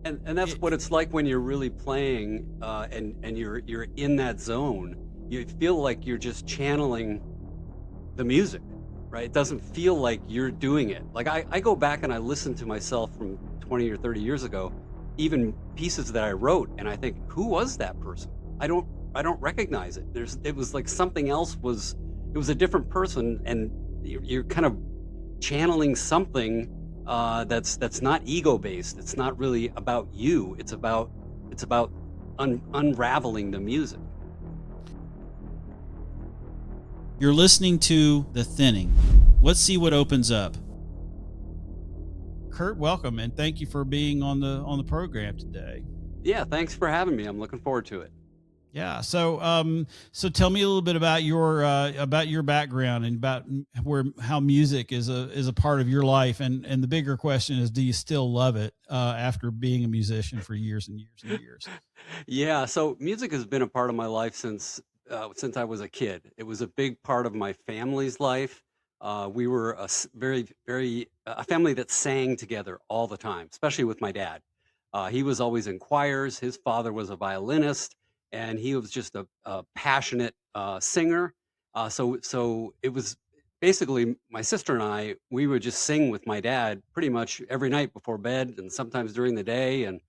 And that's It, what it's like when you're really playing, and you're in that zone. You feel like you're just channeling the music, right? It doesn't feel like you're doing it. Like I go back and I listen to myself from 20 or 30 years ago, even pieces that I wrote, and I think, who was that person? I don't I don't recognize it. It was like something else was. It was a different person, and you're kind of channeling something that's not ego based. It's not really about you. It's about unraveling the music. you're listening to The Thinning. Let's see what opens up. Kurt, welcome and thank you for being on the program today. Yeah, thanks for having me. I'm looking forward to it. Yeah. So tell me a little bit about your background and about where how music is a part of your life, and the bigger question is, do you still love it after being a musician for years and years and years? Yeah, so music has been a part of my life since I was a kid. It was a big part of my family's life. We were very a family that sang together all the time, especially with my dad. He was always in choirs. His father was a violinist, and he was just a passionate singer. So it was basically my sister and I. We would just sing with my dad pretty much every night before bed, and sometimes during the day, and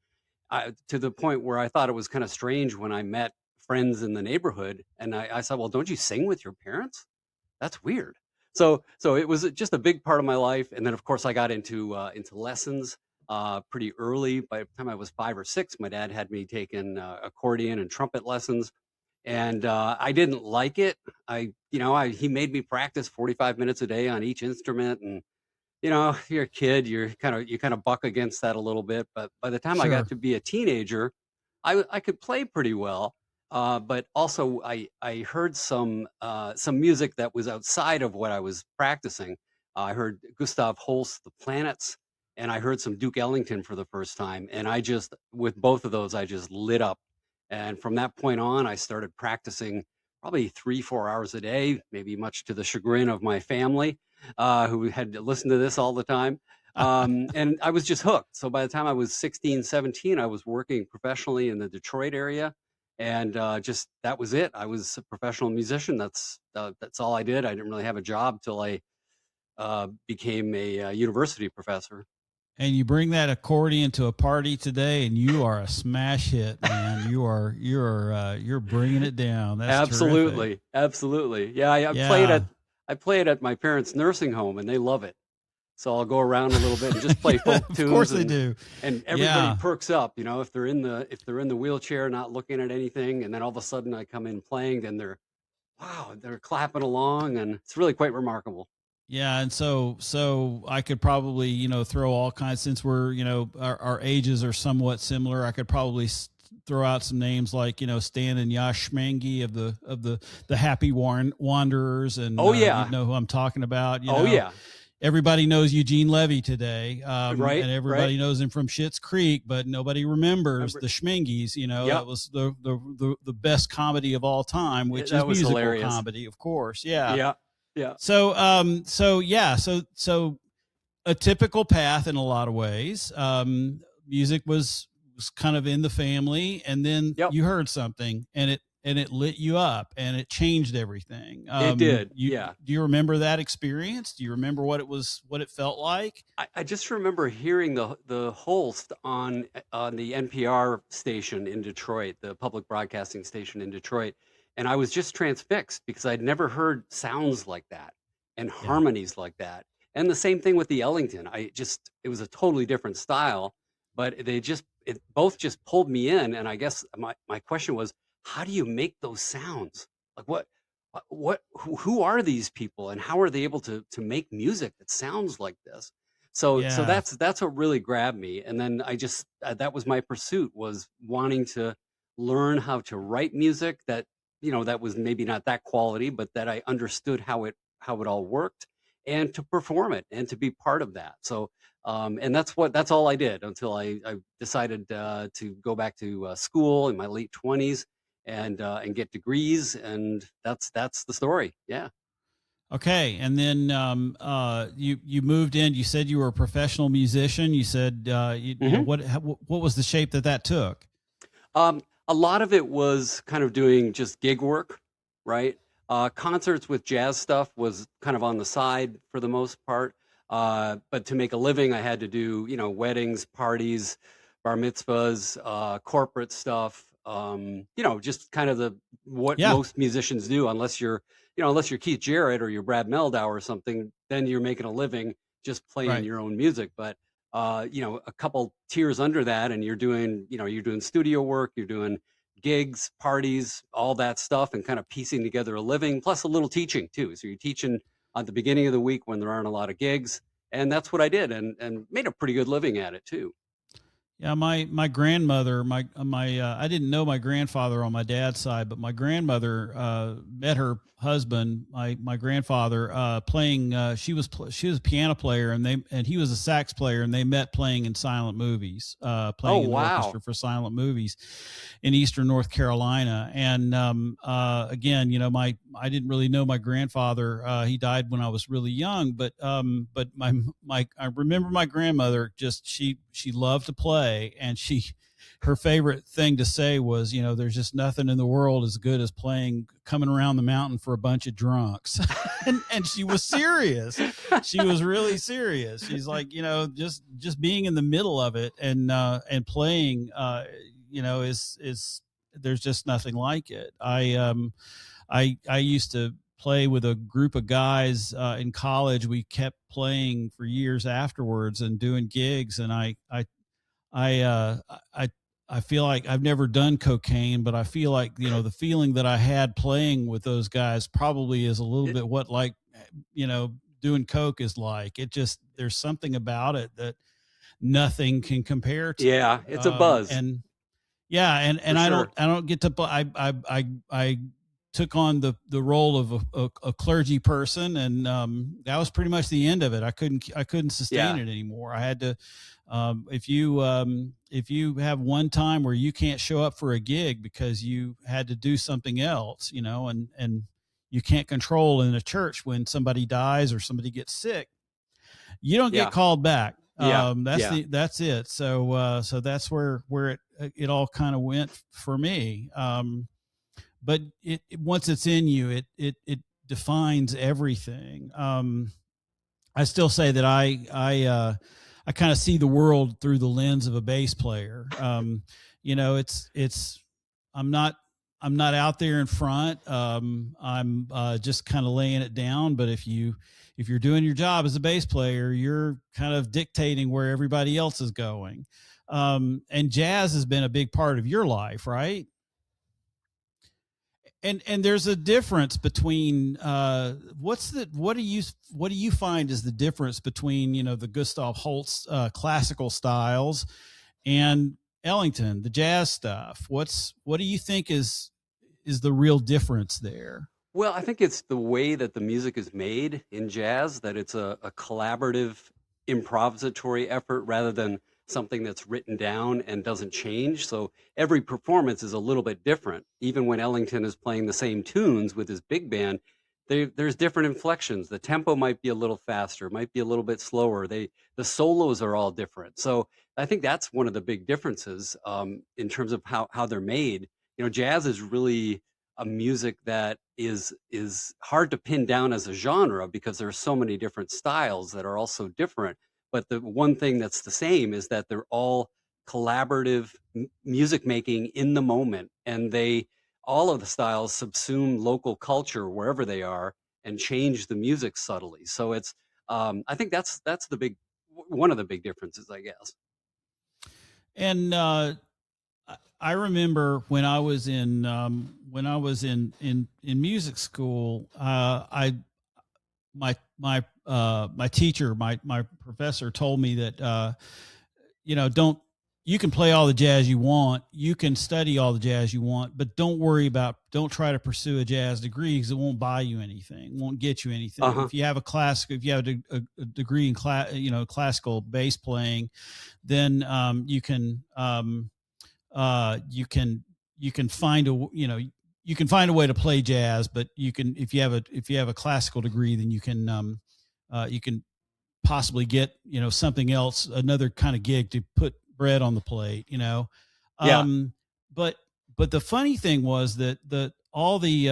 to the point where I thought it was kind of strange when I met friends in the neighborhood, and I said, "Well, don't you sing with your parents? That's weird." So it was just a big part of my life, and then of course I got into lessons pretty early. By the time I was 5 or 6, my dad had me taking accordion and trumpet lessons, and I didn't like it. He made me practice 45 minutes a day on each instrument, and you're a kid, you kind of buck against that a little bit, but by the time I got Sure. to be a teenager, I could play pretty well. But also I heard some music that was outside of what I was practicing. I heard Gustav Holst, The Planets, and I heard some Duke Ellington for the first time, and with both of those, I just lit up. And from that point on, I started practicing probably 3 4 hours a day, maybe much to the chagrin of my family, who had to listen to this all the time. And I was just hooked. So by the time I was 16, 17, I was working professionally in the Detroit area. And just that was it. I was a professional musician. That's all I did. I didn't really have a job till I became a university professor. And you bring that accordion to a party today, and you are a smash hit, man. You're bringing it down. That's terrific. Absolutely, absolutely. Yeah, Yeah. I play it at my parents' nursing home, and they love it. So I'll go around a little bit and just play folk Of tunes, course they and do. everybody Yeah. perks up, if they're in the wheelchair not looking at anything, and then all of a sudden I come in playing, then they're clapping along, and it's really quite remarkable. Yeah, and so I could probably throw all kinds, since we're our ages are somewhat similar. I could probably throw out some names like Stan and Yash Schmangi of the Happy Wanderers, and Oh you'd yeah. know who I'm talking about. Oh yeah. Everybody knows Eugene Levy today, Right, and right. everybody knows him from Schitt's Creek, but nobody remembers Remember, the Schmengis. That yep. was the best comedy of all time, which That is was musical hilarious. comedy, of course. Yeah. Yeah. Yeah. So a typical path in a lot of ways. Music was kind of in the family, and then Yep. you heard something, and it lit you up, and it changed everything. It did. You Yeah. Do you remember that experience? Do you remember what it felt like? I just remember hearing the Holst on the NPR station in Detroit, the public broadcasting station in Detroit, and I was just transfixed because I'd never heard sounds like that and Yeah. harmonies like that. And the same thing with the Ellington. It was a totally different style, but it both just pulled me in. And I guess my question was, how do you make those sounds? Like who are these people, and how are they able to make music that sounds like this? So Yeah. that's what really grabbed me, and then that was my pursuit, was wanting to learn how to write music that was maybe not that quality, but that I understood how it all worked, and to perform it and to be part of that. And that's all I did until I decided to go back to school in my late 20s and get degrees, and that's the story. Yeah. Okay, and then you moved in. You said you were a professional musician. You said you know Hmm. what was the shape that that took? A lot of it was kind of doing just gig work, right? Concerts with jazz stuff was kind of on the side for the most part. But to make a living, I had to do, weddings, parties, bar mitzvahs, corporate stuff. Just kind of the what Yeah, most musicians do, unless you're Keith Jarrett or you're Brad Mehldau or something, then you're making a living just playing right. your own music. But a couple tiers under that, and you're doing studio work, you're doing gigs, parties, all that stuff, and kind of piecing together a living, plus a little teaching too. So you're teaching at the beginning of the week when there aren't a lot of gigs, and that's what I did, and made a pretty good living at it too. Yeah, my grandmother, my I didn't know my grandfather on my dad's side, but my grandmother met her husband, my grandfather, playing. She was a piano player, and he was a sax player, and they met playing in silent movies, Oh playing in the wow. orchestra for silent movies in Eastern North Carolina. And again, my I didn't really know my grandfather. He died when I was really young, but my I remember my grandmother, just she loved to play, and her favorite thing to say was, there's just nothing in the world as good as playing Coming Around the Mountain for a bunch of drunks. And she was serious. She was really serious. She's like, just being in the middle of it and playing is there's just nothing like it. I used to play with a group of guys in college. We kept playing for years afterwards and doing gigs. And I, uh, I, I feel like I've never done cocaine, but I feel like, the feeling that I had playing with those guys probably is a little It, bit what, like, you know, doing coke is like. There's something about it that nothing can compare yeah, to. it's a buzz And yeah, for and sure. I don't get to I took on the role of a clergy person, and that was pretty much the end of it. I couldn't sustain Yeah, it anymore. I had to if you have one time where you can't show up for a gig because you had to do something else, and you can't control in a church when somebody dies or somebody gets sick, you don't get yeah, called back. yeah, yeah. That's it. So that's where it all kind of went for me. But once it's in you, it defines everything. I still say that I kind of see the world through the lens of a bass player. It's I'm not I'm not out there in front. I'm just kind of laying it down. But if you're doing your job as a bass player, you're kind of dictating where everybody else is going. And jazz has been a big part of your life, right? And there's a difference between what do you find is the difference between the Gustav Holst classical styles and Ellington, the jazz stuff? What do you think is the real difference there? Well, I think it's the way that the music is made in jazz, that it's a collaborative, improvisatory effort rather than something that's written down and doesn't change. So every performance is a little bit different. Even when Ellington is playing the same tunes with his big band, there's different inflections. The tempo might be a little faster, might be a little bit slower. The solos are all different. So I think that's one of the big differences in terms of how they're made. Jazz is really a music that is hard to pin down as a genre because there are so many different styles that are also different. But the one thing that's the same is that they're all collaborative music making in the moment, and they all of the styles subsume local culture wherever they are and change the music subtly. So I think that's one of the big differences, I guess. And I remember when I was in music school, I my teacher, my professor told me that don't you can play all the jazz you want, you can study all the jazz you want, but don't try to pursue a jazz degree because it won't buy you anything, won't get you anything. Uh-huh. If you have a degree in classical bass playing, then you can find you can find a way to play jazz, but you can, if you have a classical degree, then you can possibly get, something else, another kind of gig to put bread on the plate. Yeah. um but the funny thing was that the all the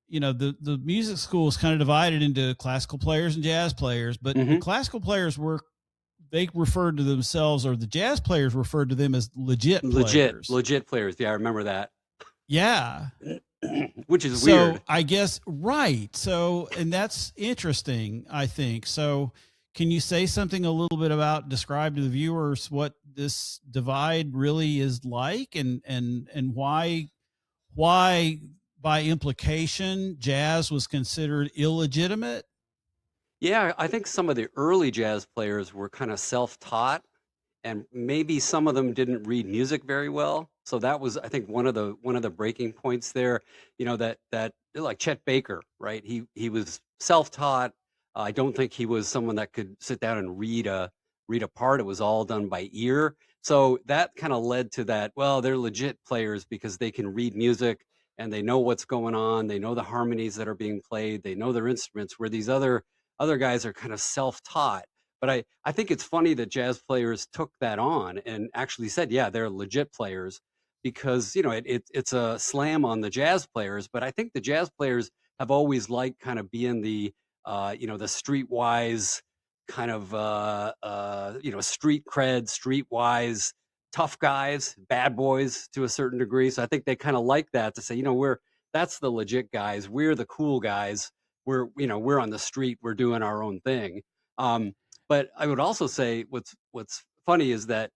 the music school is kind of divided into classical players and jazz players, but the Hmm. classical players were, they referred to themselves, or the jazz players referred to them as legit players. Legit players. Yeah, I remember that. Yeah. Which is So weird. I guess, right. So, and that's interesting, I think. So can you say something a little bit about, describe to the viewers what this divide really is like, and why by implication jazz was considered illegitimate? Yeah, I think some of the early jazz players were kind of self-taught, and maybe some of them didn't read music very well. So that was, I think, one of the breaking points there. That like Chet Baker, right? He was self-taught. I don't think he was someone that could sit down and read a part. It was all done by ear. So that kind of led to that. Well, they're legit players because they can read music and they know what's going on. They know the harmonies that are being played. They know their instruments. Where these other guys are kind of self-taught. But I think it's funny that jazz players took that on and actually said, yeah, they're legit players, because it's a slam on the jazz players. But I think the jazz players have always liked kind of being the streetwise kind of street cred, streetwise tough guys, bad boys to a certain degree. So I think they kind of like that, to say, that's the legit guys. We're the cool guys. We're on the street. We're doing our own thing. Um, but I would also say what's funny is that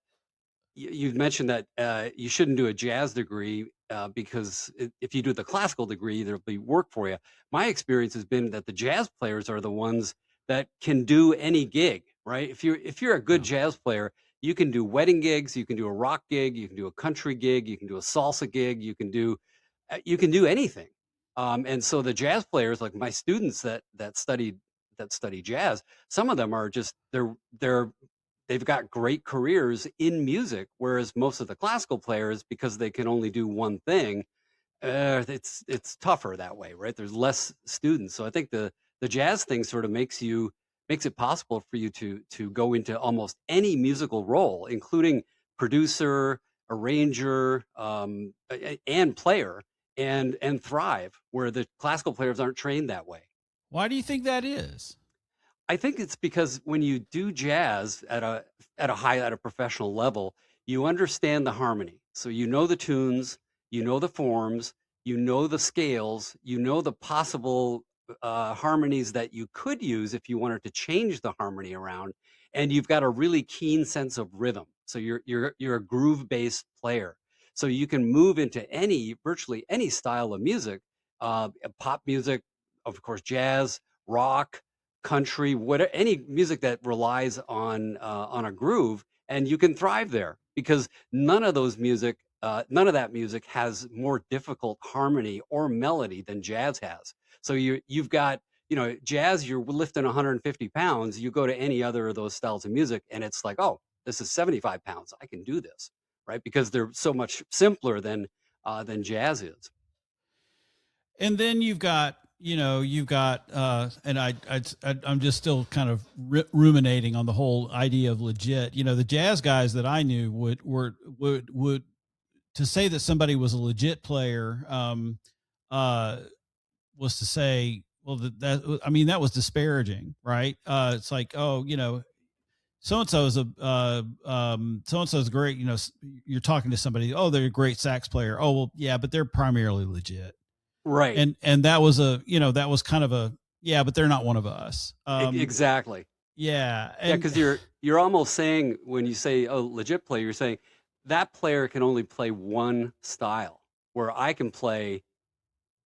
you've mentioned that you shouldn't do a jazz degree because if you do the classical degree, there'll be work for you. My experience has been that the jazz players are the ones that can do any gig, right? If you're a good Yeah. jazz player, you can do wedding gigs, you can do a rock gig, you can do a country gig, you can do a salsa gig, you can do anything. And so the jazz players, like my students that study jazz, some of them are just they've got great careers in music, whereas most of the classical players, because they can only do one thing, it's tougher that way, right? There's less students. So I think the jazz thing sort of makes it possible for you to go into almost any musical role, including producer, arranger, and player, and thrive, where the classical players aren't trained that way. Why do you think that is? I think it's because when you do jazz at a professional level, you understand the harmony. So you know the tunes, you know the forms, you know the scales, you know the possible harmonies that you could use if you wanted to change the harmony around, and you've got a really keen sense of rhythm. So you're a groove-based player. So you can move into virtually any style of music, pop music, of course, jazz, rock, country, whatever, any music that relies on a groove, and you can thrive there, because none of that music has more difficult harmony or melody than jazz has. So you've got, jazz, you're lifting 150 pounds. You go to any other of those styles of music, and it's like, oh, this is 75 pounds. I can do this, right? Because they're so much simpler than jazz is. And then you've got and I'm just still kind of ruminating on the whole idea of legit. The jazz guys that I knew would to say that somebody was a legit player, uh was to say, well, I mean, that was disparaging, right? It's like, oh, so and so is a so and so is great. You're talking to somebody, oh, they're a great sax player. Oh, well, yeah, but they're primarily legit. Right. And that was that was kind of a, yeah, but they're not one of us. Exactly. Yeah. Yeah, And because you're almost saying, when you say a legit player, you're saying that player can only play one style, where I can play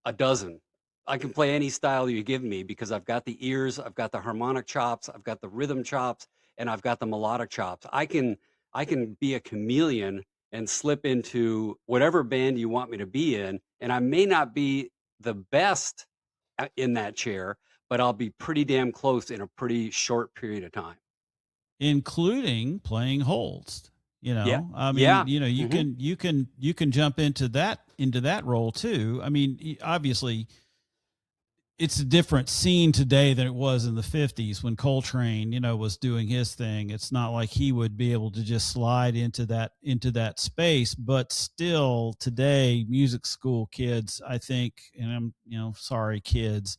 a dozen. I can play any style you give me, because I've got the ears, I've got the harmonic chops, I've got the rhythm chops, and I've got the melodic chops. I can be a chameleon and slip into whatever band you want me to be in, and I may not be the best in that chair, but I'll be pretty damn close in a pretty short period of time. including playing Holst. Yeah. I mean, Yeah. Hmm. you can jump into that role too. I mean, obviously it's a different scene today than it was in the 50s when Coltrane, was doing his thing. It's not like he would be able to just slide into that space, but still today music school kids, I think, and I'm, sorry kids.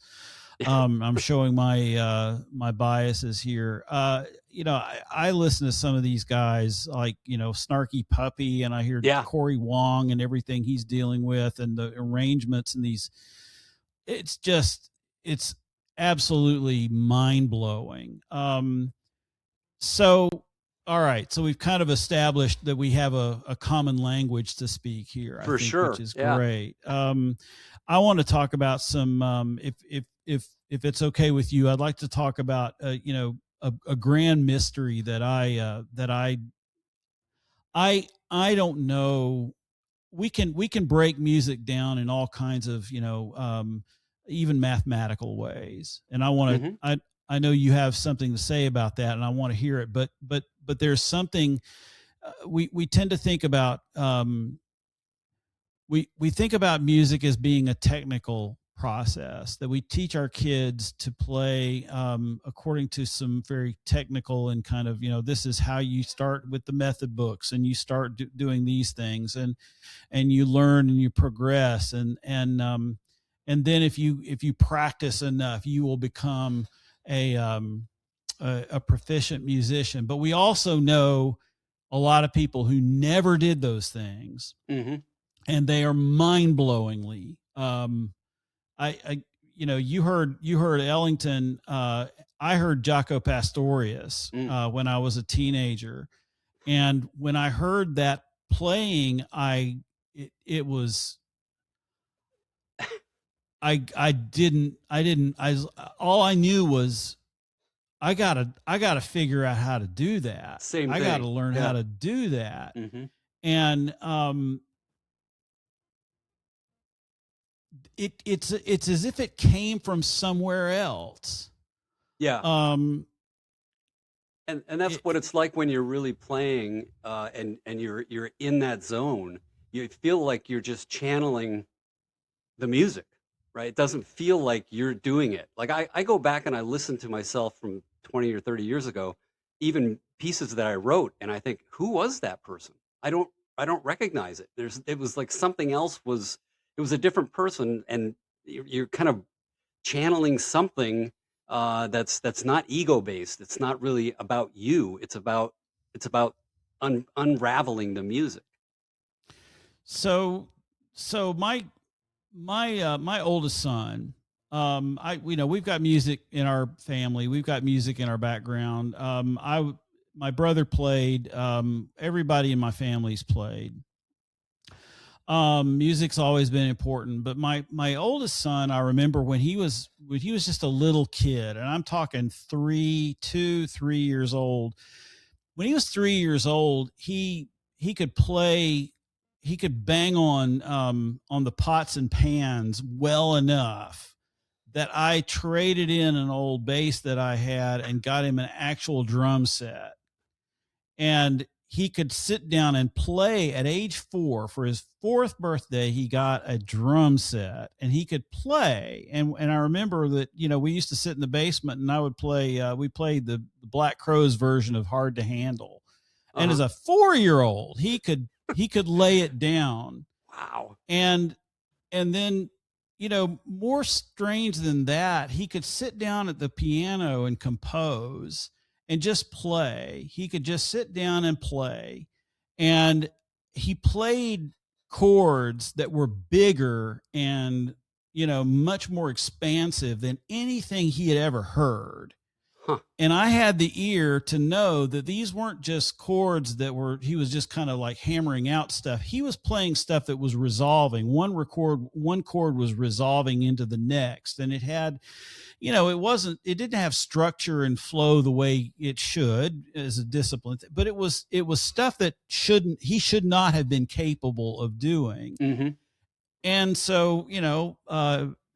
I'm showing my biases here. I listen to some of these guys like, Snarky Puppy, and I hear Yeah. Corey Wong and everything he's dealing with and the arrangements and these, it's absolutely mind blowing. So, all right. So we've kind of established that we have a common language to speak here, I For think, which sure. is Yeah. great. I want to talk about some, if it's okay with you, I'd like to talk about, a grand mystery that I don't know. We can break music down in all kinds of, even mathematical ways, and Hmm. I know you have something to say about that, and I want to hear it, but there's something, we tend to think about, we think about music as being a technical process that we teach our kids to play, according to some very technical and kind of, this is how you start with the method books, and you start doing these things, and you learn and you progress, and then if you practice enough, you will become a a proficient musician. But we also know a lot of people who never did those things, Hmm. and they are mind-blowingly, I you heard Ellington, I heard Jaco Pastorius, Mm. when I was a teenager, and when I heard that playing, it was, I all I knew was I gotta figure out how to do that. Same I gotta thing. learn how Yeah. to do that. Hmm. And it's as if it came from somewhere else. Yeah. Um And that's it, what it's like when you're really playing, and you're in that zone. You feel like you're just channeling the music, right? It doesn't feel like you're doing it. Like I go back and I listen to myself from 20 or 30 years ago, even pieces that I wrote, and I think, who was that person? I don't I don't recognize it. It was like something else was, it was a different person, and you're kind of channeling something, that's not ego based. It's not really about you. It's about unraveling the music. so so my oldest son, I we've got music in our family, we've got music in our background. My brother played, everybody in my family's played. Music's always been important, but my oldest son, I remember when he was just a little kid, and I'm talking 3 2 3 years old. When he was 3 years old, he could play, he could bang on the pots and pans well enough that I traded in an old bass that I had and got him an actual drum set. And he could sit down and play at age 4. For his 4th birthday, he got a drum set and he could play. And I remember that, we used to sit in the basement and I would play, we played the Black Crowes version of Hard to Handle. And as Uh-huh. a 4-year-old, he could lay it down. Wow. And then, more strange than that, he could sit down at the piano and compose and just play. He could just sit down and play. And he played chords that were bigger and, much more expansive than anything he had ever heard. Huh. And I had the ear to know that these weren't just chords he was just kind of like hammering out stuff. He was playing stuff that was resolving. One chord was resolving into the next. And it had, it didn't have structure and flow the way it should as a discipline, but it was stuff that he should not have been capable of doing. Hmm. And so,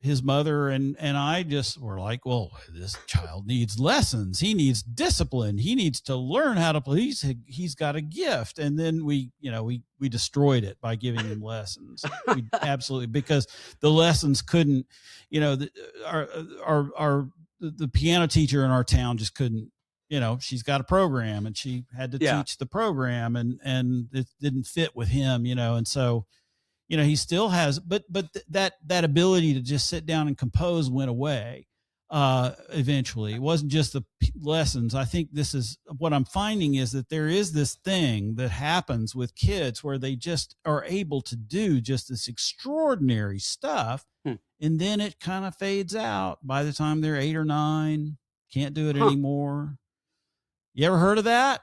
his mother and I just were like, well, this child needs lessons. He needs discipline. He needs to learn how to play. He's got a gift. And then we destroyed it by giving him lessons. We absolutely, because the lessons couldn't, the piano teacher in our town just couldn't, she's got a program and she had to Yeah. teach the program and it didn't fit with him, and so, he still has, but that ability to just sit down and compose went away. Eventually, it wasn't just the lessons. I think this is what I'm finding, is that there is this thing that happens with kids where they just are able to do just this extraordinary stuff. Hmm. And then it kind of fades out by the time they're 8 or 9, can't do it anymore. You ever heard of that?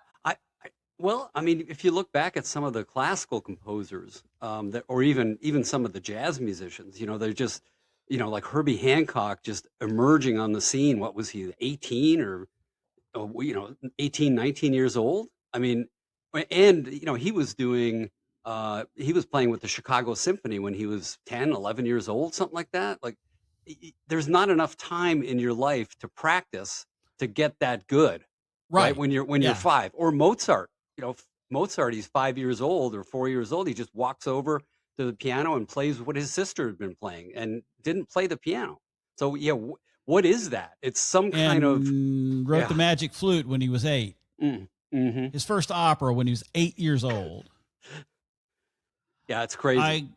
Well, I mean, if you look back at some of the classical composers, or even some of the jazz musicians, they're just, like Herbie Hancock, just emerging on the scene. What was he, 18 or, 18, 19 years old? I mean, and he was playing with the Chicago Symphony when he was 10, 11 years old, something like that. Like, there's not enough time in your life to practice to get that good, right? When you're Yeah. 5. Or Mozart. Mozart, he's 5 years old or 4 years old. He just walks over to the piano and plays what his sister had been playing and didn't play the piano. So yeah, what is that? It's some kind of wrote the Magic Flute when he was 8. Mm-hmm. His first opera when he was 8 years old. Yeah, it's crazy.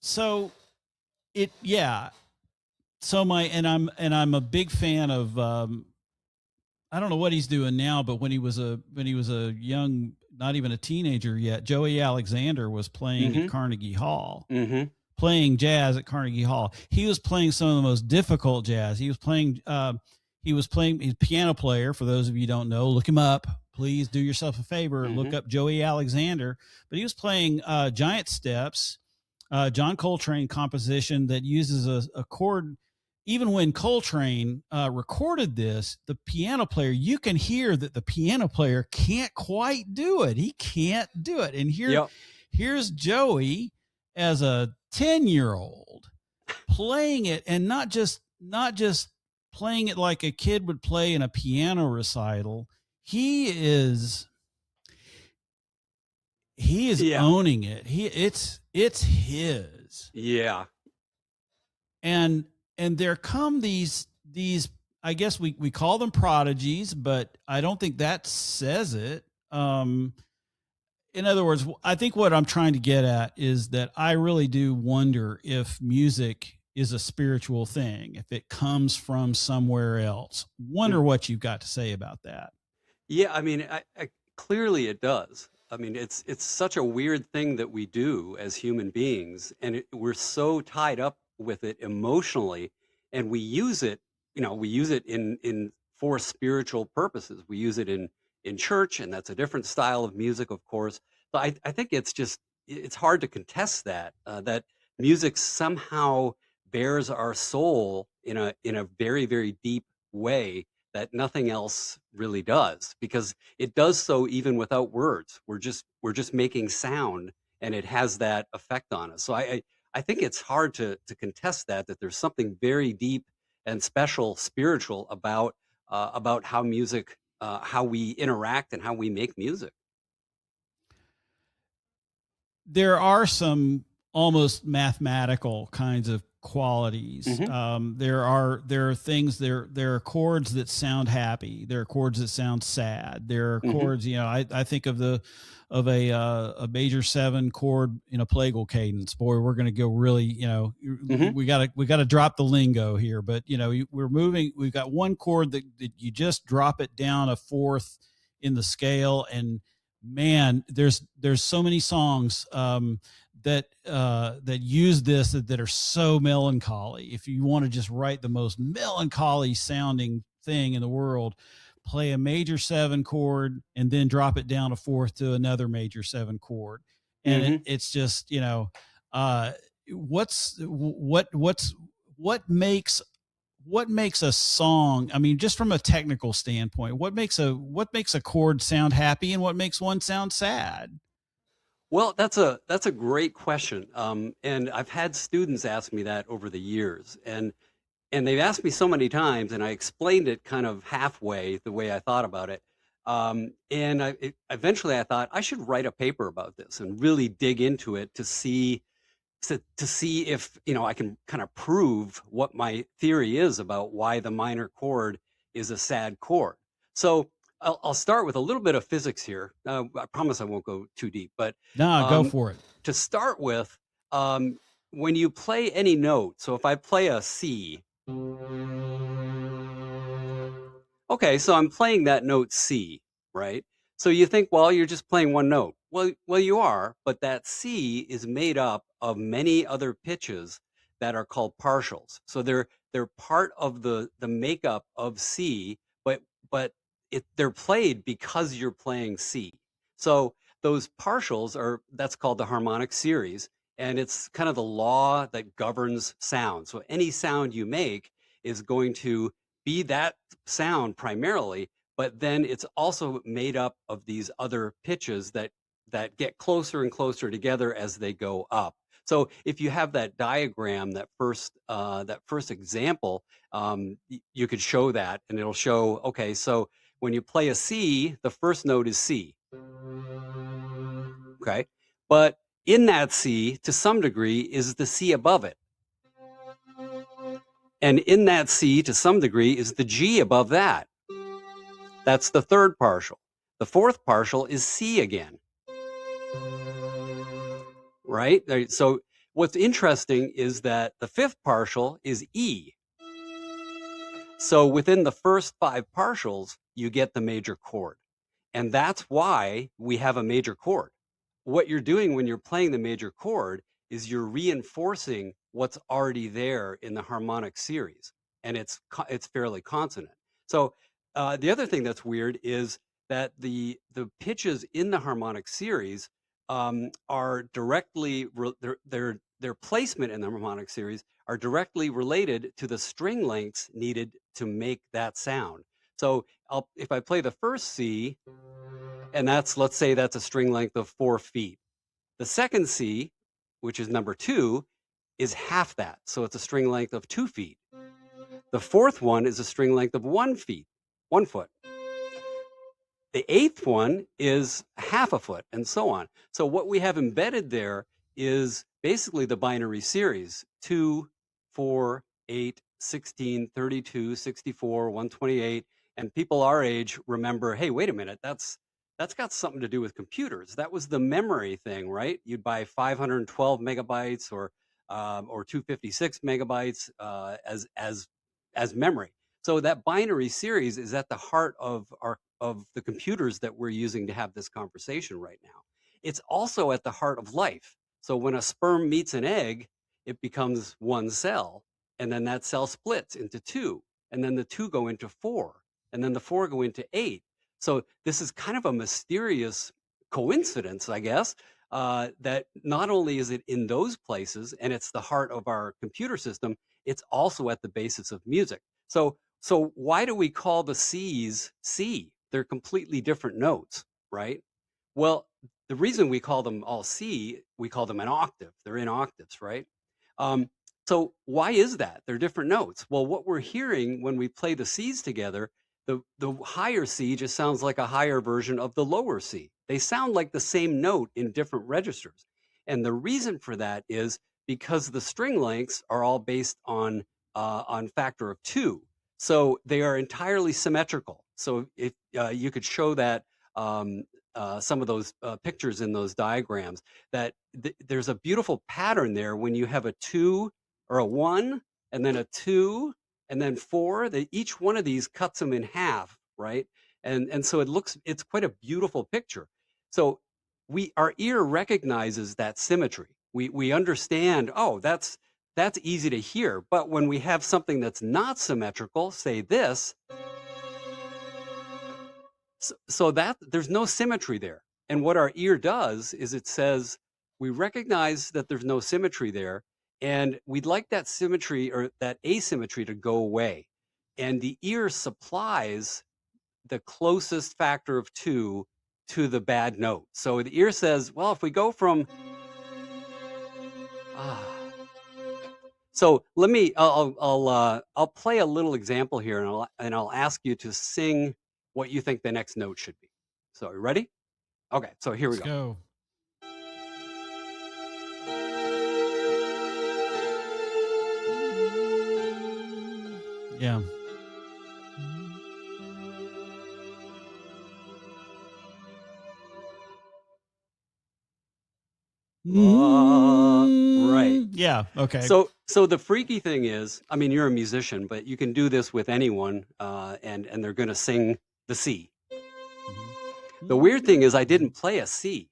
So I'm a big fan of I don't know what he's doing now, but when he was a young, not even a teenager yet, Joey Alexander was playing at Carnegie Hall, playing jazz at Carnegie Hall. He was playing some of the most difficult jazz. He's a piano player. For those of you who don't know, look him up. Please do yourself a favor and look up Joey Alexander. But he was playing Giant Steps, John Coltrane composition that uses a chord. Even when Coltrane recorded this, the piano player, you can hear that the piano player can't quite do it. He can't do it. And here's Joey as a 10-year-old playing it, and not just playing it like a kid would play in a piano recital. He is owning it. It's his. Yeah. And there come these, I guess we call them prodigies, but I don't think that says it. In other words, I think what I'm trying to get at is that I really do wonder if music is a spiritual thing, if it comes from somewhere else. Wonder what you've got to say about that. Yeah, I mean, I clearly it does. I mean, it's such a weird thing that we do as human beings, and we're so tied up with it emotionally, and we use it in for spiritual purposes. We use it in church, and that's a different style of music, of course. But I think it's hard to contest that that music somehow bears our soul in a very, very deep way that nothing else really does, because it does so even without words. We're just making sound, and it has that effect on us. So I think it's hard to contest that there's something very deep and special, spiritual about how music, how we interact and how we make music. There are some almost mathematical kinds of qualities. There are things, there are chords that sound happy. There are chords that sound sad. There are chords, I think of a major 7 chord in a plagal cadence. Boy, we're going to go really, we got to drop the lingo here, but we've got one chord that you just drop it down a 4th in the scale, and man, there's so many songs that use this that are so melancholy. If you want to just write the most melancholy sounding thing in the world, play a major 7 chord and then drop it down a 4th to another major 7 chord, and it's just what makes a song, I mean, just from a technical standpoint, what makes a chord sound happy and what makes one sound sad? Well, that's a great question. And I've had students ask me that over the years. And And they've asked me so many times, and I explained it kind of halfway the way I thought about it. Eventually I thought I should write a paper about this and really dig into it to see if I can kind of prove what my theory is about why the minor chord is a sad chord. So I'll start with a little bit of physics here. I promise I won't go too deep, but Nah, go um, for it. to start with, um, when you play any note, so if I play a C, okay, so I'm playing that note C, right? So you think, well, you're just playing one note. Well, you are, but that C is made up of many other pitches that are called partials. So they're part of the makeup of C, but they're played because you're playing C. So those partials that's called the harmonic series, and it's kind of the law that governs sound. So any sound you make is going to be that sound primarily, but then it's also made up of these other pitches that get closer and closer together as they go up. So if you have that diagram, that first example, you could show that, and it'll show, okay, so when you play a C, the first note is C, okay? But in that C, to some degree, is the C above it. And in that C, to some degree, is the G above that. That's the third partial. The fourth partial is C again, right? So what's interesting is that the fifth partial is E. So within the first five partials, you get the major chord. And that's why we have a major chord. What you're doing when you're playing the major chord is you're reinforcing what's already there in the harmonic series, and it's fairly consonant. So the other thing that's weird is that the pitches in the harmonic series are directly their placement in the harmonic series are directly related to the string lengths needed to make that sound. So if I play the first C, and let's say that's a string length of 4 feet. The second C, which is number 2, is half that. So it's a string length of 2 feet. The fourth one is a string length of 1 foot. The eighth one is half a foot, and so on. So what we have embedded there is basically the binary series: 2, 4, 8, 16, 32, 64, 128. And people our age remember, hey, wait a minute, that's got something to do with computers. That was the memory thing, right? You'd buy 512 megabytes or 256 megabytes as memory. So that binary series is at the heart of the computers that we're using to have this conversation right now. It's also at the heart of life. So when a sperm meets an egg, it becomes one cell, and then that cell splits into two, and then the two go into four, and then the four go into eight. So this is kind of a mysterious coincidence, I guess, that not only is it in those places and it's the heart of our computer system, it's also at the basis of music. So why do we call the C's C? They're completely different notes, right? Well, the reason we call them all C, we call them an octave. They're in octaves, right? Um, so why is that? They're different notes. Well, what we're hearing when we play the C's together, the higher C just sounds like a higher version of the lower C. They sound like the same note in different registers. And the reason for that is because the string lengths are all based on factor of 2. So they are entirely symmetrical. So if you could show that some of those pictures in those diagrams, that there's a beautiful pattern there when you have a 2 or a 1 and then a 2 and then 4, that each one of these cuts them in half, right? And so it's quite a beautiful picture. So our ear recognizes that symmetry. We understand, oh, that's easy to hear. But when we have something that's not symmetrical, say this, so that there's no symmetry there. And what our ear does is it says, we recognize that there's no symmetry there, and we'd like that symmetry or that asymmetry to go away. And the ear supplies the closest factor of 2 to the bad note. So the ear says, well, if we go from So let me, I'll play a little example here, and I'll ask you to sing what you think the next note should be. So, you ready? Okay, so here we Let's go. go. Yeah. Right. Yeah. Okay. So the freaky thing is, I mean, you're a musician, but you can do this with anyone, and they're going to sing the C. The weird thing is, I didn't play a C.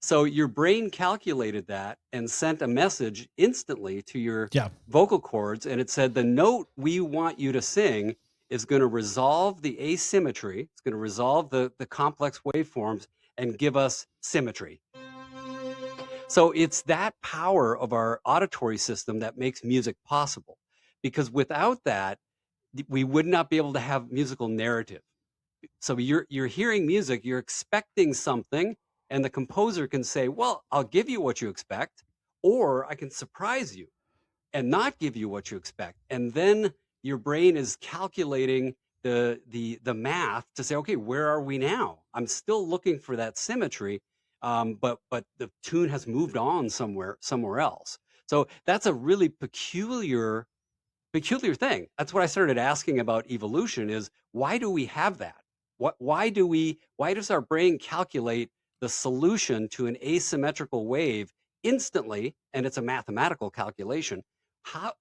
So your brain calculated that and sent a message instantly to your Yeah. vocal cords, and it said the note we want you to sing is going to resolve the asymmetry. It's going to resolve the complex waveforms and give us symmetry. So it's that power of our auditory system that makes music possible. Because without that, we would not be able to have musical narrative. So you're hearing music, you're expecting something, and the composer can say, well, I'll give you what you expect, or I can surprise you and not give you what you expect. And then your brain is calculating the math to say, okay, where are we now? I'm still looking for that symmetry, but the tune has moved on somewhere else. So that's a really peculiar thing. That's what I started asking about evolution is, why do we have that? Why does our brain calculate the solution to an asymmetrical wave instantly? And it's a mathematical calculation.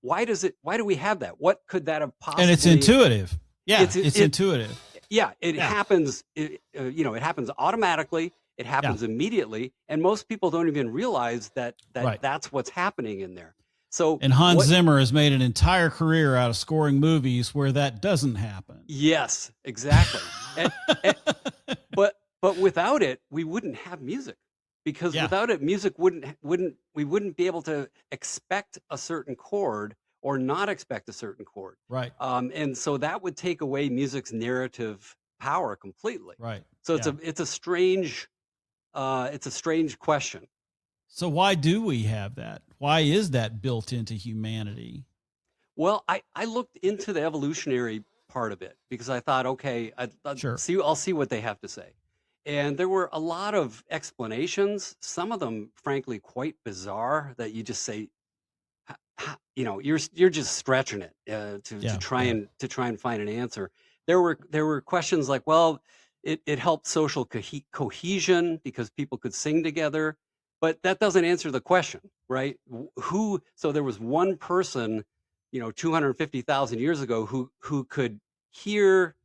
Why do we have that? What could that have possibly? And it's intuitive. Yeah. It's it- intuitive. Yeah, it Yeah. happens. It happens automatically. It happens immediately, and most people don't even realize that Right. that's what's happening in there. So And Hans Zimmer has made an entire career out of scoring movies where that doesn't happen. Yes, exactly. But without it, we wouldn't have music, because without it, music we wouldn't be able to expect a certain chord or not expect a certain chord. Right. And so that would take away music's narrative power completely. Right. So it's a strange question. So why do we have that? Why is that built into humanity? Well, I looked into the evolutionary part of it because I thought, okay, Sure. I'll see what they have to say. And there were a lot of explanations, some of them, frankly, quite bizarre, that you just say, you're just stretching it to try and find an answer. There were questions like, well, it helped social cohesion because people could sing together, but that doesn't answer the question, right? So there was one person, 250,000 years ago who could hear,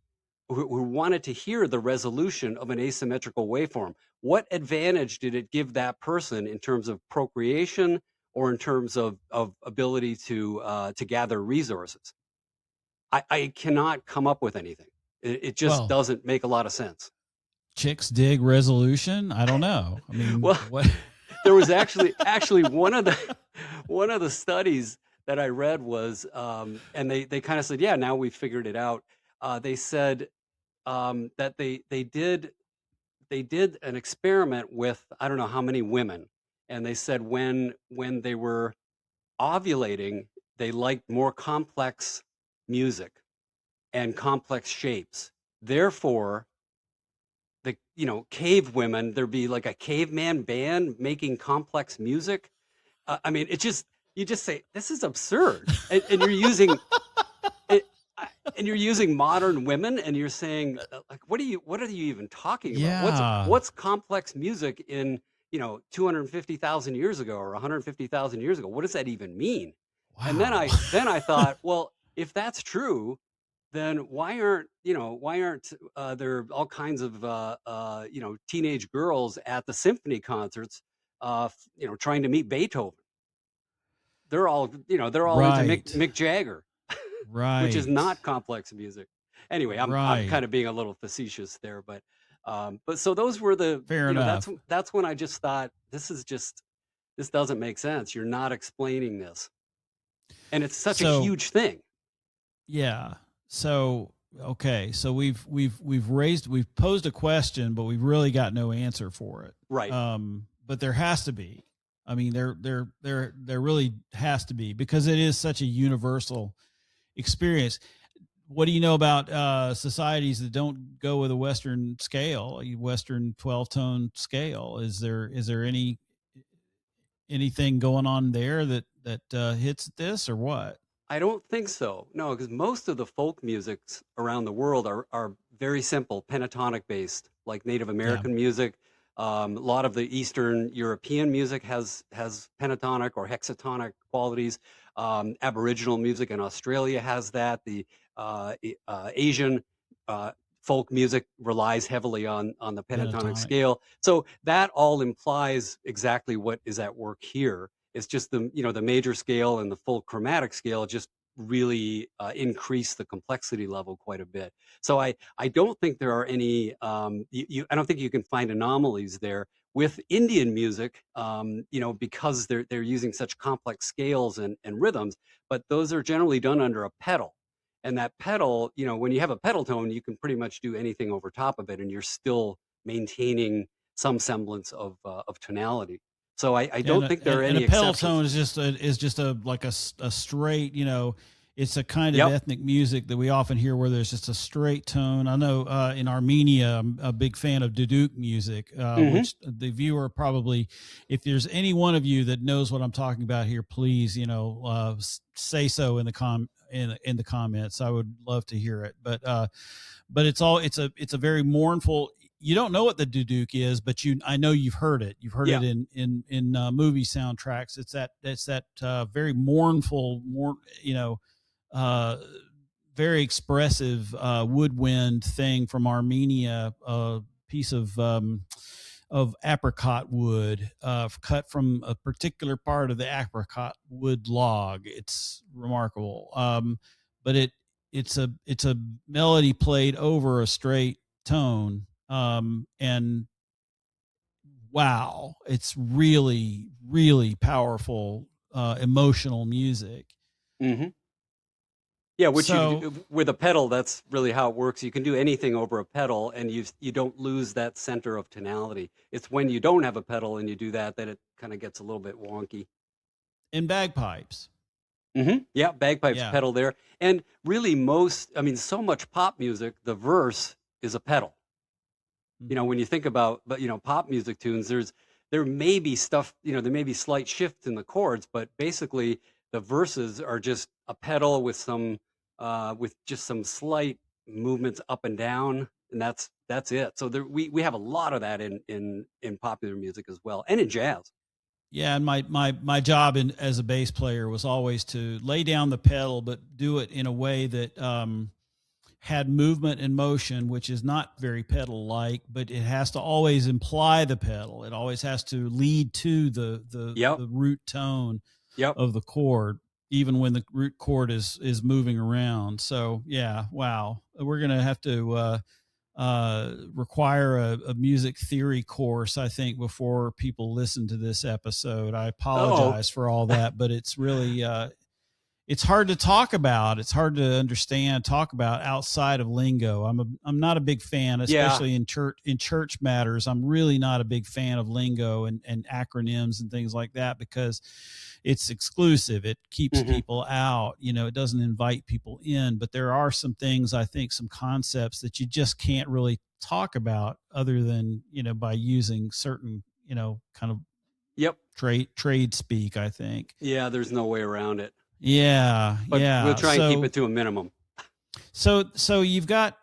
who wanted to hear the resolution of an asymmetrical waveform. What advantage did it give that person in terms of procreation or in terms of ability to gather resources? I cannot come up with anything. It just doesn't make a lot of sense. Chicks dig resolution? I don't know. I mean, well, what? There was actually one of the studies that I read was, and they kind of said, yeah, now we've figured it out. They said that they did an experiment with, I don't know how many women, and they said when they were ovulating, they liked more complex music and complex shapes. Therefore, the cave women, there'd be like a caveman band making complex music. I mean, you just say, this is absurd, and you're using it, and you're using modern women, and you're saying, like, what are you even talking about? Yeah. What's complex music in 250,000 years ago or 150,000 years ago? What does that even mean? Wow. And then I thought, well, if that's true, then why aren't there all kinds of teenage girls at the symphony concerts trying to meet Beethoven? They're all into Mick Jagger, Right. which is not complex music. Anyway, I'm kind of being a little facetious there, but so those were the fair enough. That's when I just thought, this doesn't make sense. You're not explaining this, and it's such a huge thing. Yeah. So okay, so we've posed a question, but we've really got no answer for it. Right. But there has to be. I mean, there really has to be, because it is such a universal experience. What do you know about societies that don't go with a Western scale, a Western 12-tone scale? Is there anything going on there that hits this, or what? I don't think so. No, because most of the folk musics around the world are very simple, pentatonic based, like Native Yeah, American music. A lot of the Eastern European music has pentatonic or hexatonic qualities. Aboriginal music in Australia has that. The Asian uh, folk music relies heavily on the pentatonic pentatonic. scale. So that all implies exactly what is at work here. It's just the major scale and the full chromatic scale just really increase the complexity level quite a bit. So I don't think there are any I don't think you can find anomalies there with Indian music, because they're using such complex scales and rhythms, but those are generally done under a pedal. And that pedal, when you have a pedal tone, you can pretty much do anything over top of it, and you're still maintaining some semblance of tonality. So I Yeah, don't think there are and a any pedal exceptions. tone is just a like a straight, it's a kind of Yep. ethnic music that we often hear where there's just a straight tone. I know in Armenia, I'm a big fan of duduk music, Hmm. which the viewer probably, if there's any one of you that knows what I'm talking about here, please, say so in the in the comments. I would love to hear it. But it's a very mournful. You don't know what the duduk is, but I know you've heard it. You've heard it Yeah. in movie soundtracks. It's that very mournful, uh, very expressive woodwind thing from Armenia. A piece of apricot wood, cut from a particular part of the apricot wood log. It's remarkable. But it's a melody played over a straight tone. And wow, it's really, really powerful, emotional music. Hmm. Yeah, which So with a pedal, that's really how it works. You can do anything over a pedal, and you don't lose that center of tonality. It's when you don't have a pedal and you do that that it kind of gets a little bit wonky. in bagpipes. Yeah, bagpipes Yeah. pedal there, and really I mean, so much pop music, the verse is a pedal. Hmm. When you think about, but pop music tunes, there may be stuff, there may be slight shifts in the chords, but basically the verses are just a pedal with just some slight movements up and down, and that's it. So we have a lot of that in popular music as well, and in jazz. Yeah, and my job as a bass player was always to lay down the pedal, but do it in a way that had movement and motion, which is not very pedal like, but it has to always imply the pedal. It always has to lead to Yep. the root tone Yep. of the chord, even when the root chord is moving around. So yeah, wow, we're gonna have to require a music theory course, I think, before people listen to this episode. I Oh. apologize for all that, but it's really it's hard to talk about. It's hard to understand, talk about outside of lingo. I'm not a big fan, Yeah. especially in church matters. I'm really not a big fan of lingo and acronyms and things like that, because it's exclusive. It keeps Hmm. people out. It doesn't invite people in. But there are some things, I think, some concepts that you just can't really talk about other than by using certain kind of Yep. trade speak, I think. Yeah. There's no way around it, Yeah, but we'll yeah. try and keep So it to a minimum. so you've got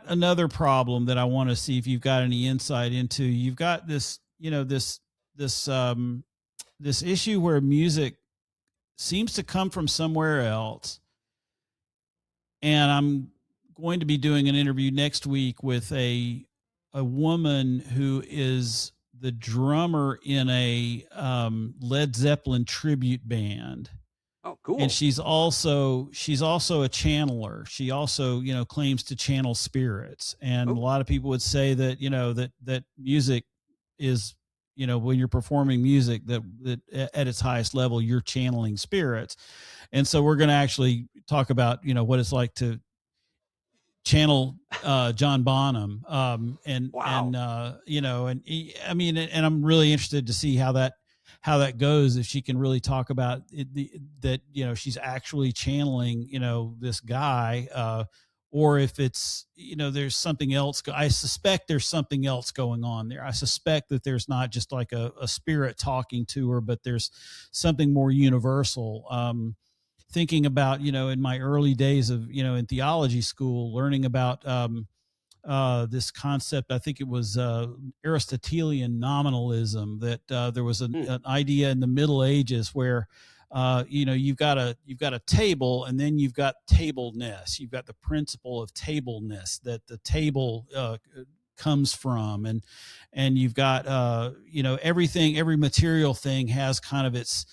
another problem that I want to see if you've got any insight into. You've got this this issue where music seems to come from somewhere else. And I'm going to be doing an interview next week with a woman who is the drummer in a Led Zeppelin tribute band, Oh, and cool. she's also a channeler. She also claims to channel spirits, and a Oh. lot of people would say that that music is, when you're performing music, that at its highest level you're channeling spirits. And so we're going to actually talk about what it's like to channel John Bonham, and Wow. I mean, and I'm really interested to see how that goes, if she can really talk about it, that, you know, she's actually channeling, you know, this guy, or if it's, you know, there's something else. I suspect there's something else going on there. I suspect that there's not just like a spirit talking to her, but there's something more universal. Thinking about, you know, in my early days of, you know, in theology school, learning about, this concept. I think it was Aristotelian nominalism, that there was Hmm. an idea in the Middle Ages where, you know, you've got a table, and then you've got tableness. You've got the principle of tableness, that the table comes from, and you've got, you know, everything, every material thing has kind of its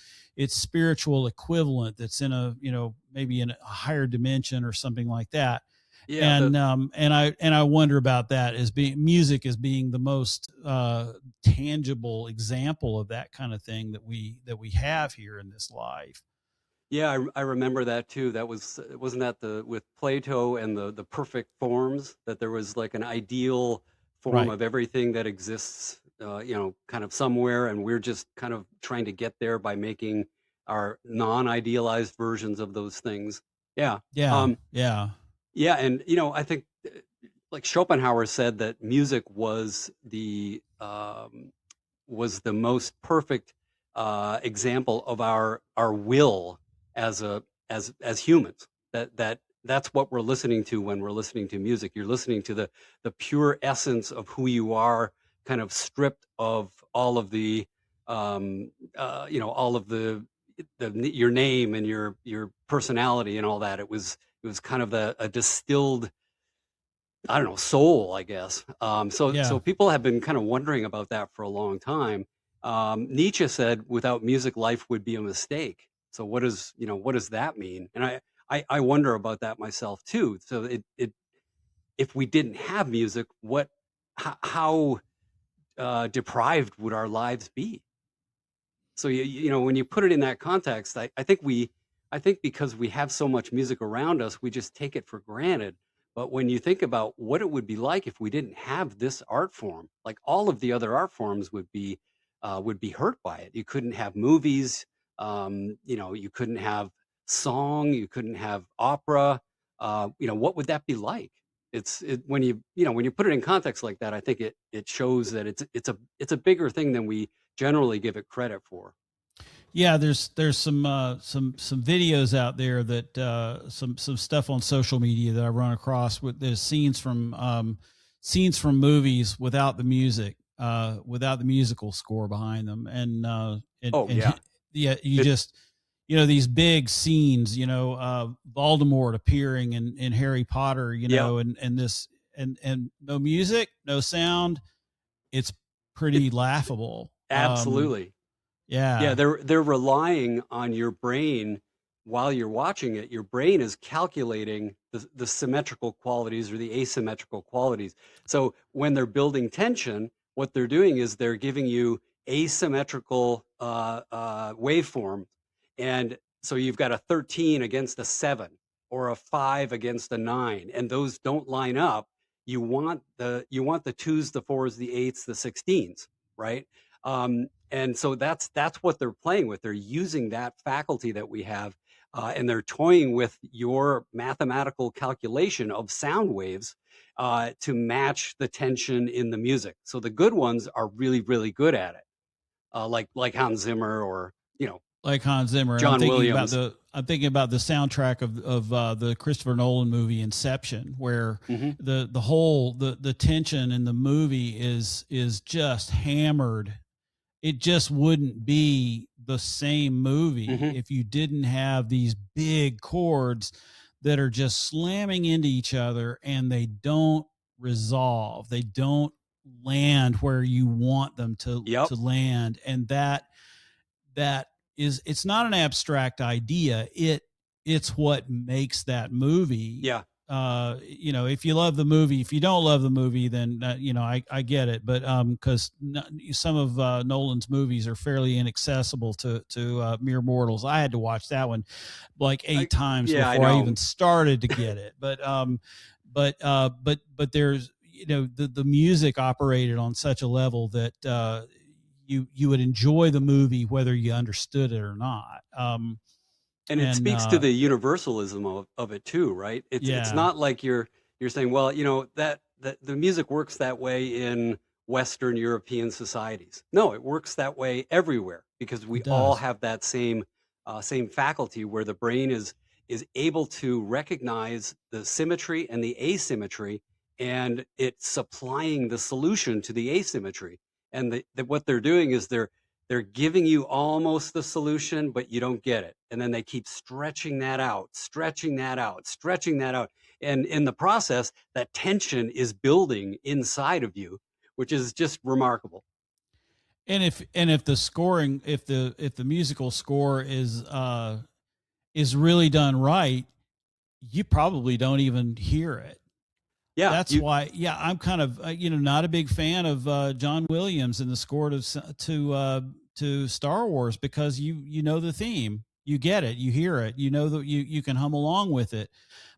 spiritual equivalent that's in a, you know, maybe in a higher dimension or something like that. Yeah, And I wonder about that as being music, as being the most tangible example of that kind of thing that we have here in this life. yeah, I remember that too. That was wasn't that the with Plato and the perfect forms, that there was like an ideal form Right. of everything that exists, you know, kind of somewhere, and we're just kind of trying to get there by making our non-idealized versions of those things. Yeah. Yeah. Um, Yeah. yeah, and you know, I think like Schopenhauer said that music was the most perfect example of our will as a as humans. That's what we're listening to when we're listening to music. You're listening to the pure essence of who you are, kind of stripped of all of the you know, all of the your name and your personality and all that. It was kind of a distilled, I don't know, soul, I guess. So Yeah. people have been kind of wondering about that for a long time. Nietzsche said, "Without music, life would be a mistake." So what does that mean? And I wonder about that myself too. So it if we didn't have music, how deprived would our lives be? So you know, when you put it in that context, I think because we have so much music around us, we just take it for granted. But when you think about what it would be like if we didn't have this art form, like all of the other art forms would be hurt by it. You couldn't have movies, you know, you couldn't have song, you couldn't have opera. You know, what would that be like? When you know, when you put it in context like that, I think it shows that it's a bigger thing than we generally give it credit for. Yeah, there's some videos out there, that some stuff on social media that I run across with the scenes from movies without the music, without the musical score behind them, Oh yeah. yeah, you It just, you know, these big scenes, you know, Voldemort appearing in Harry Potter, you yeah, know, and this, and no music, no sound, it's it pretty laughable. absolutely. Yeah, Yeah, they're relying on your brain while you're watching it. Your brain is calculating the symmetrical qualities or the asymmetrical qualities. So when they're building tension, what they're doing is they're giving you asymmetrical waveform, and so you've got a 13 against a 7 or a 5 against a 9, and those don't line up. You want the twos, the fours, the eights, the 16s, right? And so that's what they're playing with. They're using that faculty that we have, and they're toying with your mathematical calculation of sound waves to match the tension in the music. So the good ones are really, really good at it, like Hans Zimmer or you know like Hans Zimmer. And John Williams. I'm thinking about the soundtrack of the Christopher Nolan movie Inception, where Hmm. the whole the tension in the movie is just hammered. It just wouldn't be the same movie Hmm. if you didn't have these big chords that are just slamming into each other, and they don't resolve. They don't land where you want them Yep. to land. And that is, it's not an abstract idea. It's what makes that movie. Yeah. You know, if you love the movie, if you don't love the movie, then you know, I get it. But because some of Nolan's movies are fairly inaccessible to mere mortals. I had to watch that one like I, 8 times yeah, I before I know. even started to get it. But there's, you know, the music operated on such a level that you would enjoy the movie whether you understood it or not. And it And speaks to the universalism of it too, right? It's yeah, not like you're saying, well, that the music works that way in Western European societies. No, it works that way everywhere because we it all does. have that same faculty where the brain is able to recognize the symmetry and the asymmetry, and it's supplying the solution to the asymmetry. And what they're doing is they're giving you almost the solution, but you don't get it. And then they keep stretching that out, stretching that out, stretching that out. And in the process, that tension is building inside of you, which is just remarkable. And if the scoring, if the musical score is really done right, you probably don't even hear it. Yeah, That's why, yeah, I'm kind of not a big fan of John Williams and the score to Star Wars, because you know the theme, you get it, you hear it, you know that you can hum along with it.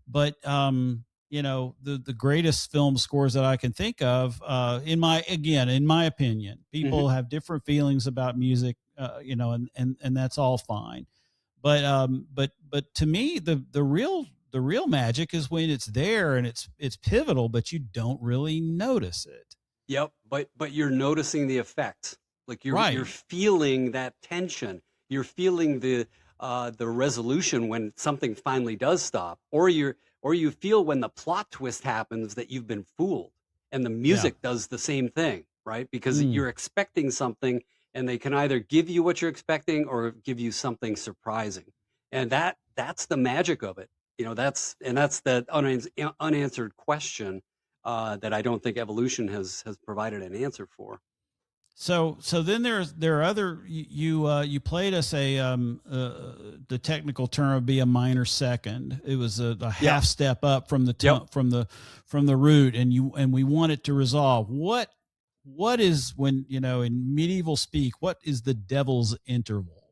But the greatest film scores that I can think of, in my opinion, hmm people have different feelings about music, and that's all fine. But to me, the real magic is when it's there and it's pivotal, but you don't really notice it. Yep, but you're noticing the effects. Like you're Right. feeling that tension. You're feeling the resolution when something finally does stop, or you feel when the plot twist happens that you've been fooled. And the Yeah. music does the same thing, right? Because Mm. you're expecting something, and they can either give you what you're expecting or give you something surprising. And that's the magic of it. That's the unanswered question that I don't think evolution has provided an answer for. So then there are other, you played us the technical term would be a minor second. It was a Yeah. half step up from the Yep. tone, from the root, and we want it to resolve. What is, when in medieval speak, what is the devil's interval?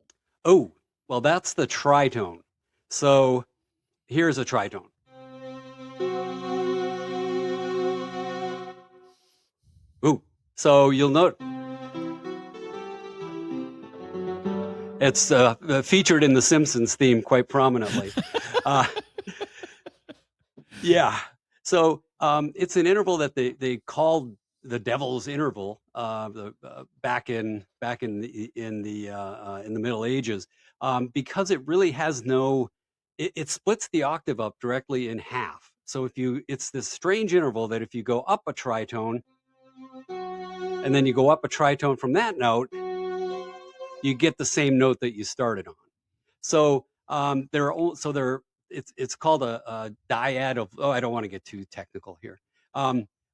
Oh, well, that's the tritone. So here's a tritone. Ooh. So you'll note it's featured in the Simpsons theme quite prominently. Uh, yeah. So it's an interval that they called the devil's interval back in the Middle Ages, because it really has no. It splits the octave up directly in half. So it's this strange interval that if you go up a tritone and then you go up a tritone from that note, you get the same note that you started on. So it's called a dyad of, oh, I don't want to get too technical here,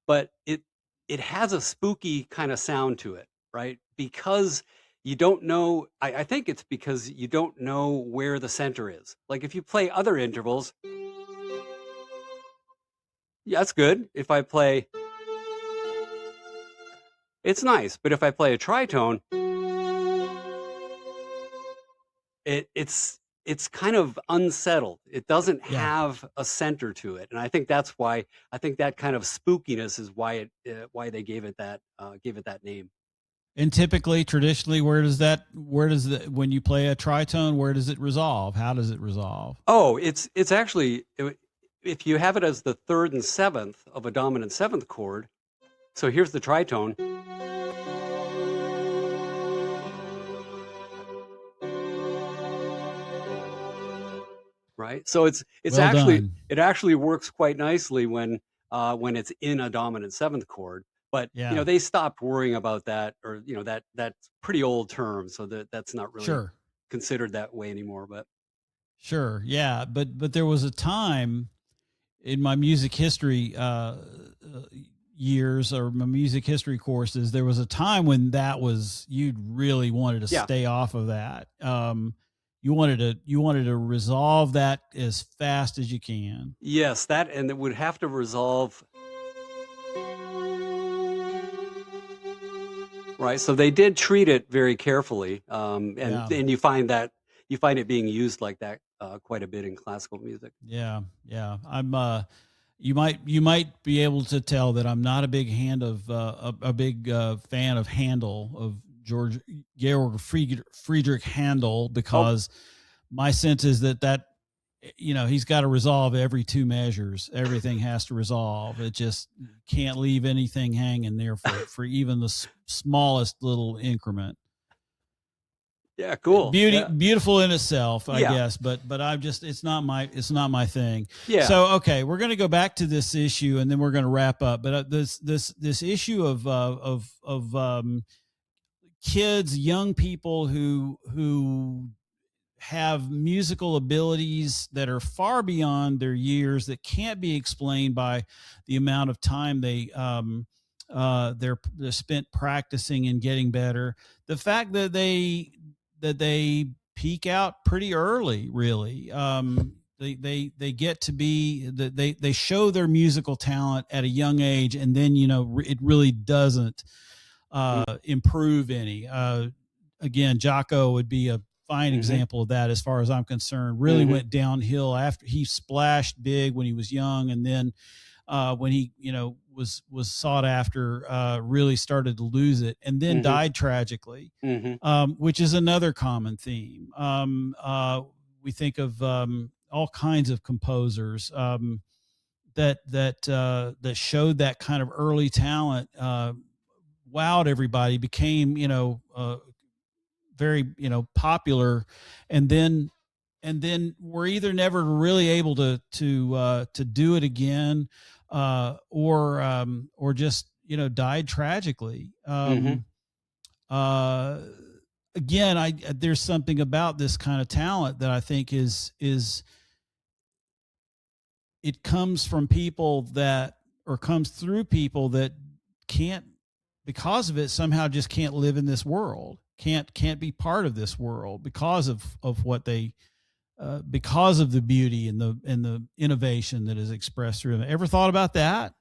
but it has a spooky kind of sound to it, right? Because you don't know. I think it's because you don't know where the center is. Like if you play other intervals, yeah, that's good. If I play, it's nice. But if I play a tritone, it's kind of unsettled. It doesn't Yeah. have a center to it, and I think that's why. I think that kind of spookiness is why they gave it that name. And typically, traditionally, where does when you play a tritone, where does it resolve? How does it resolve? Oh, it's actually if you have it as the third and seventh of a dominant seventh chord. So here's the tritone, right? So it's Well actually done. it actually works quite nicely when it's in a dominant seventh chord. But Yeah. they stopped worrying about that, or that's pretty old term, so that's not really Sure. considered that way anymore. But Sure. Yeah. But there was a time in my music history years, or my music history courses, there was a time when that was, you really wanted to yeah, stay off of that. You wanted to resolve that as fast as you can. yes, that, and it would have to resolve, right? So they did treat it very carefully, and Yeah. you find it being used like that quite a bit in classical music. Yeah. Yeah. You might be able to tell that I'm not a big fan of Handel, of Georg Friedrich Handel, Oh, because my sense is that he's got to resolve every two measures. Everything has to resolve. It just can't leave anything hanging there for even the smallest little increment. yeah, cool. Yeah, Beautiful in itself, I yeah, guess, but I'm just, it's not my thing. yeah. So okay, we're going to go back to this issue and then we're going to wrap up. But this issue of kids, young people who have musical abilities that are far beyond their years, that can't be explained by the amount of time they're spent practicing and getting better. The fact that they peak out pretty early, really. They get to be that they show their musical talent at a young age, and then it really doesn't improve any. Again, Jocko would be a fine Mm-hmm. example of that, as far as I'm concerned. Really Mm-hmm. went downhill after he splashed big when he was young, and then when he was sought after, really started to lose it, and then Mm-hmm. died tragically, Mm-hmm. which is another common theme. We think of all kinds of composers that showed that kind of early talent, wowed everybody, became very popular, and then we're either never really able to do it again, or just died tragically. Mm-hmm. Uh, Again, I there's something about this kind of talent that I think is it comes from people that, or comes through people that can't, because of it, somehow just can't live in this world, can't be part of this world because of what they because of the beauty and the innovation that is expressed through them. Ever thought about that?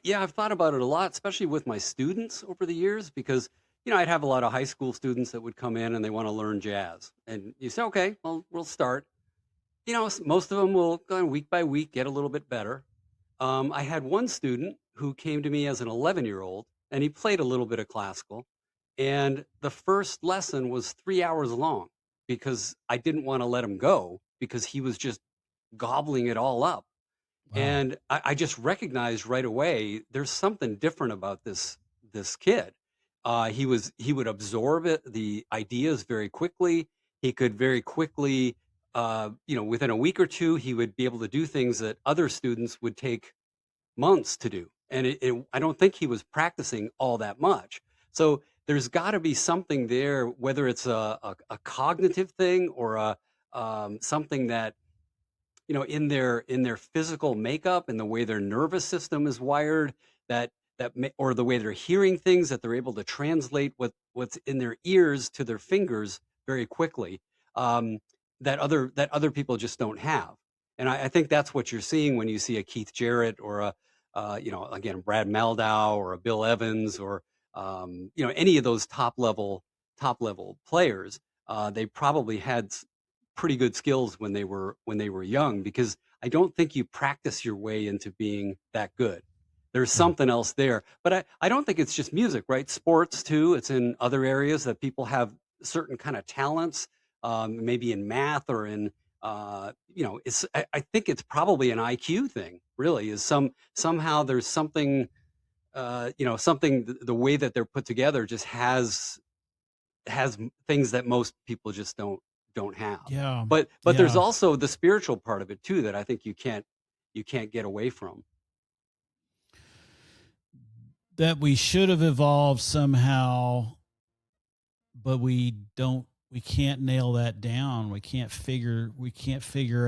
Yeah, I've thought about it a lot, especially with my students over the years, because I'd have a lot of high school students that would come in and they want to learn jazz, and you say, okay, well, we'll start. Most of them will go on week by week get a little bit better. I had one student who came to me as an 11-year-old, and he played a little bit of classical, and the first lesson was 3 hours long because I didn't want to let him go because he was just gobbling it all up. Wow. And I just recognized right away there's something different about this kid. He would absorb the ideas very quickly. He could very quickly, within a week or two, he would be able to do things that other students would take months to do. And I don't think he was practicing all that much. So there's got to be something there, whether it's a cognitive thing or something that in their physical makeup and the way their nervous system is wired, or the way they're hearing things, that they're able to translate what's in their ears to their fingers very quickly, um, that other people just don't have. And I think that's what you're seeing when you see a Keith Jarrett or again, Brad Maldau or a Bill Evans, or any of those top level players. They probably had pretty good skills when they were young, because I don't think you practice your way into being that good. There's Yeah. something else there. But I don't think it's just music, right? Sports too. It's in other areas that people have certain kind of talents, maybe in math or in I think it's probably an IQ thing, really, is somehow there's something, something, the way that they're put together just has things that most people just don't have. Yeah. But there's Yeah. also the spiritual part of it too that I think you can't get away from. That we should have evolved somehow, but we can't nail that down. We can't figure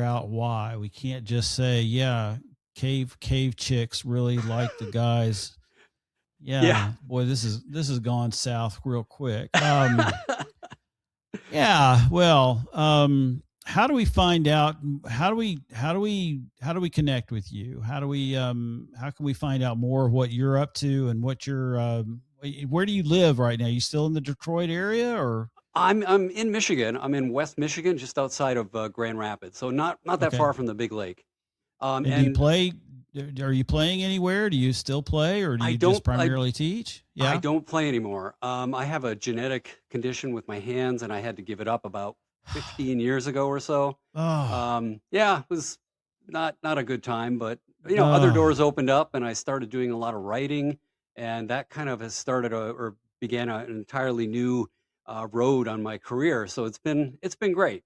out why. We can't just say, yeah, cave chicks really like the guys. Yeah. Yeah, boy, this has gone south real quick. Yeah, well, how do we find out? How do we connect with you? How can we find out more of what you're up to and what you're where do you live right now? You still in the Detroit area, or I'm in Michigan. I'm in West Michigan, just outside of Grand Rapids, so not that okay? far from the Big Lake. And do you And play? Are you playing anywhere? Do you still play, or do I you just don't. primarily teach? I Yeah. don't play anymore. I have a genetic condition with my hands, and I had to give it up about 15 years ago or so. Oh, Yeah, it was not a good time, but other oh, doors opened up, and I started doing a lot of writing, and that kind of has started or began an entirely new road on my career. So it's been great.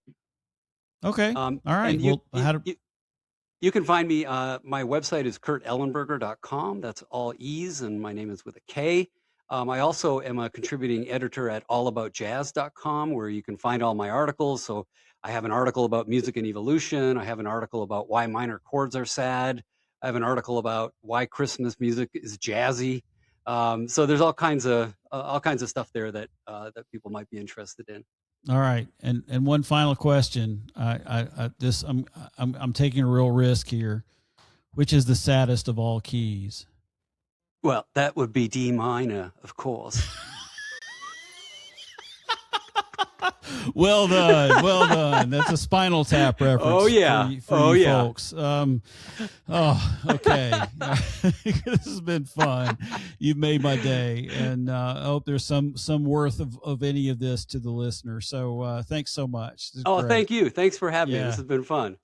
okay. All right. And you Well, you how do? you you can find me. My website is kurtellenberger.com. That's all E's, and my name is with a K. I also am a contributing editor at allaboutjazz.com, where you can find all my articles. So I have an article about music and evolution. I have an article about why minor chords are sad. I have an article about why Christmas music is jazzy. So there's all kinds of stuff there that people might be interested in. All right, and one final question. I'm taking a real risk here. Which is the saddest of all keys? Well, that would be D minor, of course. Well done, well done. That's a Spinal Tap reference. Oh yeah. For Oh you yeah. folks. Okay. This has been fun. You've made my day, and I hope there's some worth of any of this to the listener. So thanks so much. This is Oh, great. thank you. Thanks for having me. This Yeah. has been fun.